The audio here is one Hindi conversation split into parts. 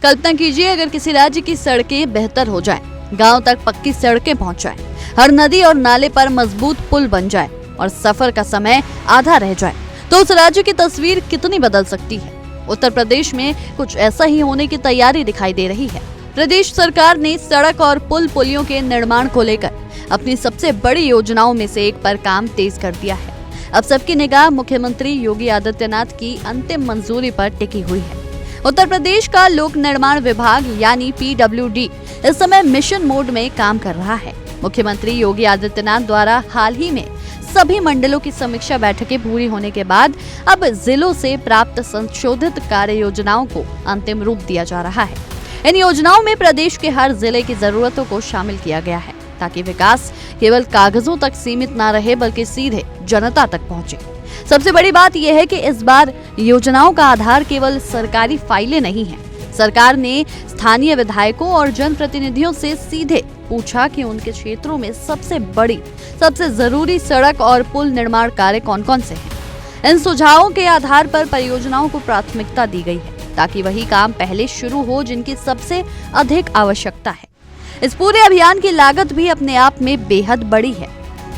कल्पना कीजिए अगर किसी राज्य की सड़कें बेहतर हो जाए, गांव तक पक्की सड़कें पहुंच जाए, हर नदी और नाले पर मजबूत पुल बन जाए और सफर का समय आधा रह जाए, तो उस राज्य की तस्वीर कितनी बदल सकती है। उत्तर प्रदेश में कुछ ऐसा ही होने की तैयारी दिखाई दे रही है। प्रदेश सरकार ने सड़क और पुल पुलियों के निर्माण को लेकर अपनी सबसे बड़ी योजनाओं में से एक पर काम तेज कर दिया है। अब सबकी निगाह मुख्यमंत्री योगी आदित्यनाथ की अंतिम मंजूरी पर टिकी हुई है। उत्तर प्रदेश का लोक निर्माण विभाग यानी PWD इस समय मिशन मोड में काम कर रहा है। मुख्यमंत्री योगी आदित्यनाथ द्वारा हाल ही में सभी मंडलों की समीक्षा बैठकें पूरी होने के बाद अब जिलों से प्राप्त संशोधित कार्य योजनाओं को अंतिम रूप दिया जा रहा है। इन योजनाओं में प्रदेश के हर जिले की जरूरतों को शामिल किया गया है ताकि विकास केवल कागजों तक सीमित न रहे बल्कि सीधे जनता तक पहुंचे। सबसे बड़ी बात यह है कि इस बार योजनाओं का आधार केवल सरकारी फाइलें नहीं है। सरकार ने स्थानीय विधायकों और जनप्रतिनिधियों से सीधे पूछा कि उनके क्षेत्रों में सबसे जरूरी सड़क और पुल निर्माण कार्य कौन-कौन से हैं। इन सुझावों के आधार पर परियोजनाओं को प्राथमिकता दी गई है ताकि वही काम पहले शुरू हो जिनकी सबसे अधिक आवश्यकता है। इस पूरे अभियान की लागत भी अपने आप में बेहद बड़ी है।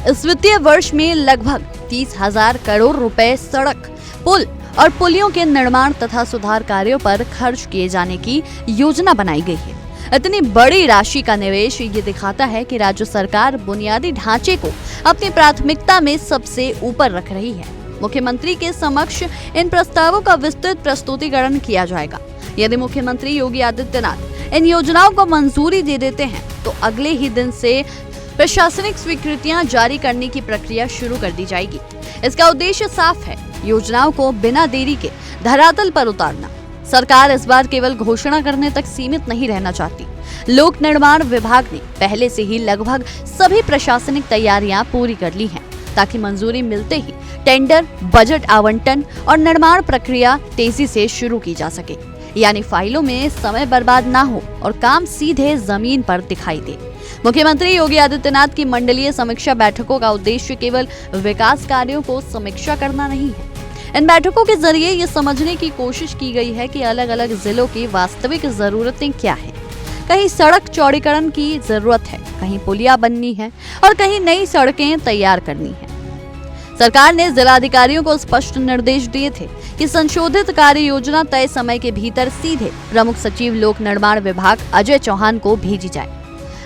इस वित्तीय वर्ष में लगभग 30,000 करोड़ रुपए सड़क, पुल और पुलियों के निर्माण तथा सुधार कार्यों पर खर्च किए जाने की योजना बनाई गई है। इतनी बड़ी राशि का निवेश ये दिखाता है कि राज्य सरकार बुनियादी ढांचे को अपनी प्राथमिकता में सबसे ऊपर रख रही है। मुख्यमंत्री के समक्ष इन प्रस्तावों का विस्तृत प्रस्तुतिकरण किया जाएगा। यदि मुख्यमंत्री योगी आदित्यनाथ इन योजनाओं को मंजूरी दे देते हैं तो अगले ही दिन से प्रशासनिक स्वीकृतियां जारी करने की प्रक्रिया शुरू कर दी जाएगी। इसका उद्देश्य साफ है, योजनाओं को बिना देरी के धरातल पर उतारना। सरकार इस बार केवल घोषणा करने तक सीमित नहीं रहना चाहती। लोक निर्माण विभाग ने पहले से ही लगभग सभी प्रशासनिक तैयारियां पूरी कर ली हैं ताकि मंजूरी मिलते ही टेंडर, बजट आवंटन और निर्माण प्रक्रिया तेजी से शुरू की जा सके, यानी फाइलों में समय बर्बाद ना हो और काम सीधे जमीन पर दिखाई दे। मुख्यमंत्री योगी आदित्यनाथ की मंडलीय समीक्षा बैठकों का उद्देश्य केवल विकास कार्यों को समीक्षा करना नहीं है। इन बैठकों के जरिए ये समझने की कोशिश की गई है कि अलग अलग जिलों की वास्तविक जरूरतें क्या है। कहीं सड़क चौड़ीकरण की जरूरत है, कहीं पुलिया बननी है और कहीं नई सड़कें तैयार करनी है। सरकार ने जिलाधिकारियों को स्पष्ट निर्देश दिए थे कि संशोधित कार्य योजना तय समय के भीतर सीधे प्रमुख सचिव लोक निर्माण विभाग अजय चौहान को भेजी जाए।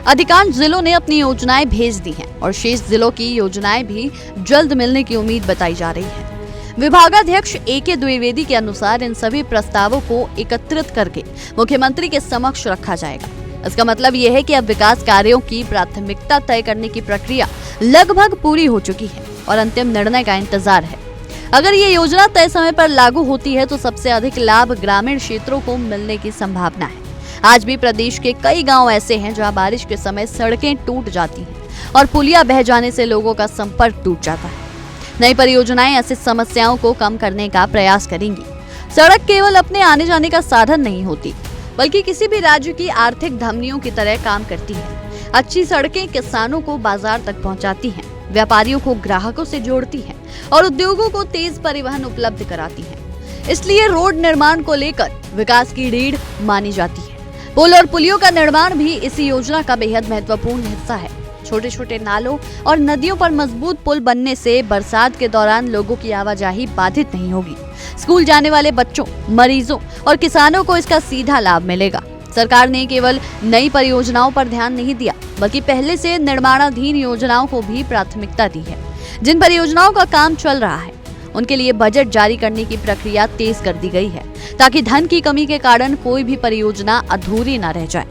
अधिकांश जिलों ने अपनी योजनाएं भेज दी हैं और शेष जिलों की योजनाएं भी जल्द मिलने की उम्मीद बताई जा रही है। विभागाध्यक्ष AK द्विवेदी के अनुसार इन सभी प्रस्तावों को एकत्रित करके मुख्यमंत्री के समक्ष रखा जाएगा। इसका मतलब यह है कि अब विकास कार्यों की प्राथमिकता तय करने की प्रक्रिया लगभग पूरी हो चुकी है और अंतिम निर्णय का इंतजार है। अगर ये योजना तय समय पर लागू होती है तो सबसे अधिक लाभ ग्रामीण क्षेत्रों को मिलने की संभावना है। आज भी प्रदेश के कई गांव ऐसे हैं जहां बारिश के समय सड़कें टूट जाती हैं और पुलिया बह जाने से लोगों का संपर्क टूट जाता है। नई परियोजनाएं ऐसी समस्याओं को कम करने का प्रयास करेंगी। सड़क केवल अपने आने जाने का साधन नहीं होती, बल्कि किसी भी राज्य की आर्थिक धमनियों की तरह काम करती है। अच्छी सड़कें किसानों को बाजार तक पहुंचाती हैं, व्यापारियों को ग्राहकों से जोड़ती हैं और उद्योगों को तेज परिवहन उपलब्ध कराती हैं। इसलिए रोड निर्माण को लेकर विकास की रीढ़ मानी जाती है। पुल और पुलियों का निर्माण भी इसी योजना का बेहद महत्वपूर्ण हिस्सा है। छोटे छोटे नालों और नदियों पर मजबूत पुल बनने से बरसात के दौरान लोगों की आवाजाही बाधित नहीं होगी। स्कूल जाने वाले बच्चों, मरीजों और किसानों को इसका सीधा लाभ मिलेगा। सरकार ने केवल नई परियोजनाओं पर ध्यान नहीं दिया, बल्कि पहले से निर्माणाधीन योजनाओं को भी प्राथमिकता दी है। जिन परियोजनाओं का काम चल रहा है उनके लिए बजट जारी करने की प्रक्रिया तेज कर दी गई है ताकि धन की कमी के कारण कोई भी परियोजना अधूरी न रह जाए।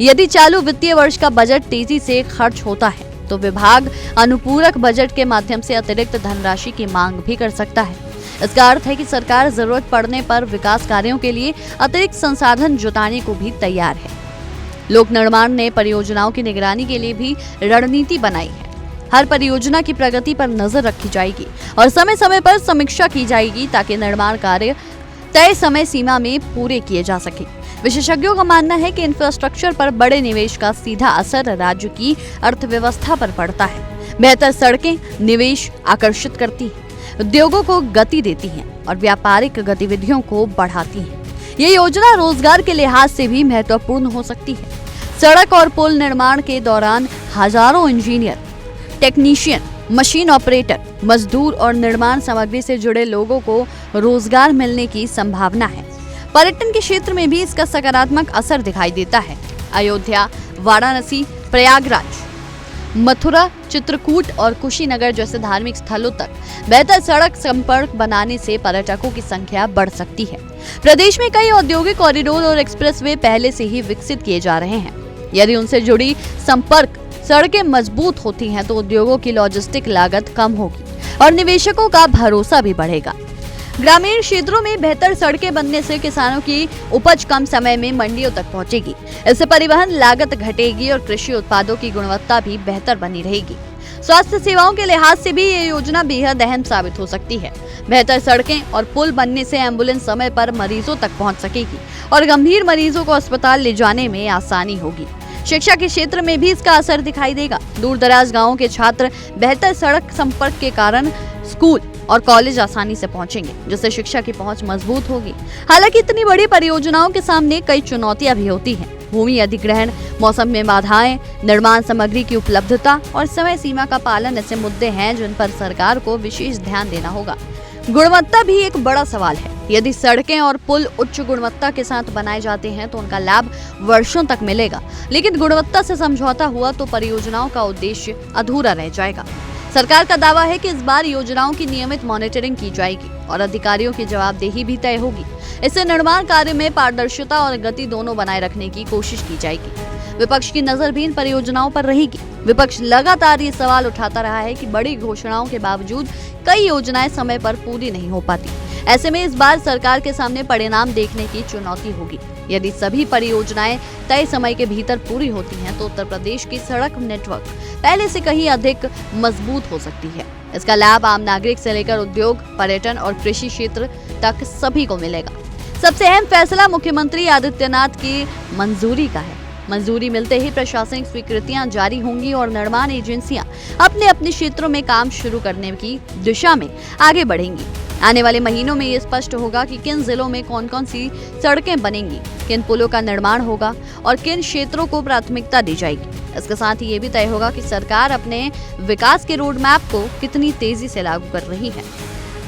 यदि चालू वित्तीय वर्ष का बजट तेजी से खर्च होता है तो विभाग अनुपूरक बजट के माध्यम से अतिरिक्त धनराशि की मांग भी कर सकता है। इसका अर्थ है कि सरकार जरूरत पड़ने पर विकास कार्यों के लिए अतिरिक्त संसाधन जुटाने को भी तैयार है। लोक निर्माण ने परियोजनाओं की निगरानी के लिए भी रणनीति बनाई है। हर परियोजना की प्रगति पर नजर रखी जाएगी और समय समय पर समीक्षा की जाएगी ताकि निर्माण कार्य तय समय सीमा में पूरे किए जा सके। विशेषज्ञों का मानना है कि इंफ्रास्ट्रक्चर पर बड़े निवेश का सीधा असर राज्य की अर्थव्यवस्था पर पड़ता है। बेहतर सड़कें निवेश आकर्षित करती हैं, उद्योगों को गति देती हैं और व्यापारिक गतिविधियों को बढ़ाती हैं। ये योजना रोजगार के लिहाज से भी महत्वपूर्ण हो सकती है। सड़क और पुल निर्माण के दौरान हजारों इंजीनियर, टेक्नीशियन, मशीन ऑपरेटर, मजदूर और निर्माण सामग्री से जुड़े लोगों को रोजगार मिलने की संभावना है। पर्यटन के क्षेत्र में भी इसका सकारात्मक असर दिखाई देता है। अयोध्या, वाराणसी, प्रयागराज, मथुरा, चित्रकूट और कुशीनगर जैसे धार्मिक स्थलों तक बेहतर सड़क संपर्क बनाने से पर्यटकों की संख्या बढ़ सकती है। प्रदेश में कई औद्योगिक कॉरिडोर और एक्सप्रेसवे पहले से ही विकसित किए जा रहे हैं। यदि उनसे जुड़ी संपर्क सड़कें मजबूत होती हैं तो उद्योगों की लॉजिस्टिक लागत कम होगी और निवेशकों का भरोसा भी बढ़ेगा। ग्रामीण क्षेत्रों में बेहतर सड़कें बनने से किसानों की उपज कम समय में मंडियों तक पहुंचेगी। इससे परिवहन लागत घटेगी और कृषि उत्पादों की गुणवत्ता भी बेहतर बनी रहेगी। स्वास्थ्य सेवाओं के लिहाज से भी ये योजना बेहद अहम साबित हो सकती है। बेहतर सड़कें और पुल बनने से एम्बुलेंस समय पर मरीजों तक पहुंच सकेगी और गंभीर मरीजों को अस्पताल ले जाने में आसानी होगी। शिक्षा के क्षेत्र में भी इसका असर दिखाई देगा। दूर दराज गाँवों के छात्र बेहतर सड़क संपर्क के कारण स्कूल और कॉलेज आसानी से पहुंचेंगे, जिससे शिक्षा की पहुंच मजबूत होगी। हालांकि इतनी बड़ी परियोजनाओं के सामने कई चुनौतियां भी होती हैं। भूमि अधिग्रहण, मौसम में बाधाएं, निर्माण सामग्री की उपलब्धता और समय सीमा का पालन ऐसे मुद्दे हैं जिन पर सरकार को विशेष ध्यान देना होगा। गुणवत्ता भी एक बड़ा सवाल है। यदि सड़कें और पुल उच्च गुणवत्ता के साथ बनाए जाते हैं तो उनका लाभ वर्षों तक मिलेगा, लेकिन गुणवत्ता से समझौता हुआ तो परियोजनाओं का उद्देश्य अधूरा रह जाएगा। सरकार का दावा है कि इस बार योजनाओं की नियमित मॉनिटरिंग की जाएगी और अधिकारियों की जवाबदेही भी तय होगी। इससे निर्माण कार्य में पारदर्शिता और गति दोनों बनाए रखने की कोशिश की जाएगी। विपक्ष की नजर भी इन परियोजनाओं पर रहेगी। विपक्ष लगातार ये सवाल उठाता रहा है कि बड़ी घोषणाओं के बावजूद कई योजनाएं समय पर पूरी नहीं हो पाती। ऐसे में इस बार सरकार के सामने परिणाम देखने की चुनौती होगी। यदि सभी परियोजनाएं तय समय के भीतर पूरी होती हैं तो उत्तर प्रदेश की सड़क नेटवर्क पहले से कहीं अधिक मजबूत हो सकती है। इसका लाभ आम नागरिक से लेकर उद्योग, पर्यटन और कृषि क्षेत्र तक सभी को मिलेगा। सबसे अहम फैसला मुख्यमंत्री आदित्यनाथ की मंजूरी का है। मंजूरी मिलते ही प्रशासनिक स्वीकृतियां जारी होंगी और निर्माण एजेंसियां अपने अपने क्षेत्रों में काम शुरू करने की दिशा में आगे बढ़ेंगी। आने वाले महीनों में ये स्पष्ट होगा कि किन जिलों में कौन कौन सी सड़कें बनेंगी, किन पुलों का निर्माण होगा और किन क्षेत्रों को प्राथमिकता दी जाएगी। इसके साथ ही ये भी तय होगा कि सरकार अपने विकास के रोड मैप को कितनी तेजी से लागू कर रही है।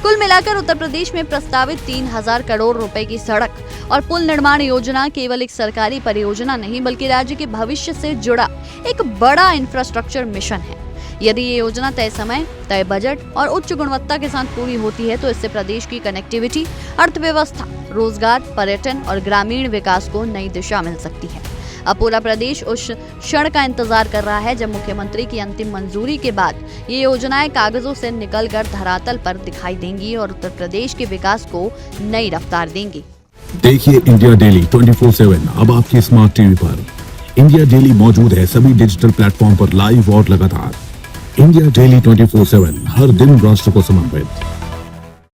कुल मिलाकर उत्तर प्रदेश में प्रस्तावित 3000 करोड़ रुपए की सड़क और पुल निर्माण योजना केवल एक सरकारी परियोजना नहीं बल्कि राज्य के भविष्य से जुड़ा एक बड़ा इंफ्रास्ट्रक्चर मिशन है। यदि ये योजना तय समय, तय बजट और उच्च गुणवत्ता के साथ पूरी होती है तो इससे प्रदेश की कनेक्टिविटी, अर्थव्यवस्था, रोजगार, पर्यटन और ग्रामीण विकास को नई दिशा मिल सकती है। अब पूरा प्रदेश उस क्षण का इंतजार कर रहा है जब मुख्यमंत्री की अंतिम मंजूरी के बाद ये योजनाएं कागजों से निकलकर धरातल पर दिखाई देंगी और उत्तर प्रदेश के विकास को नई रफ्तार देंगी। देखिए इंडिया डेली 24/7 अब आपके स्मार्ट टीवी पर। इंडिया डेली मौजूद है सभी डिजिटल प्लेटफॉर्म पर लाइव और लगातार। इंडिया डेली 24/7 हर दिन राष्ट्र को समर्पित।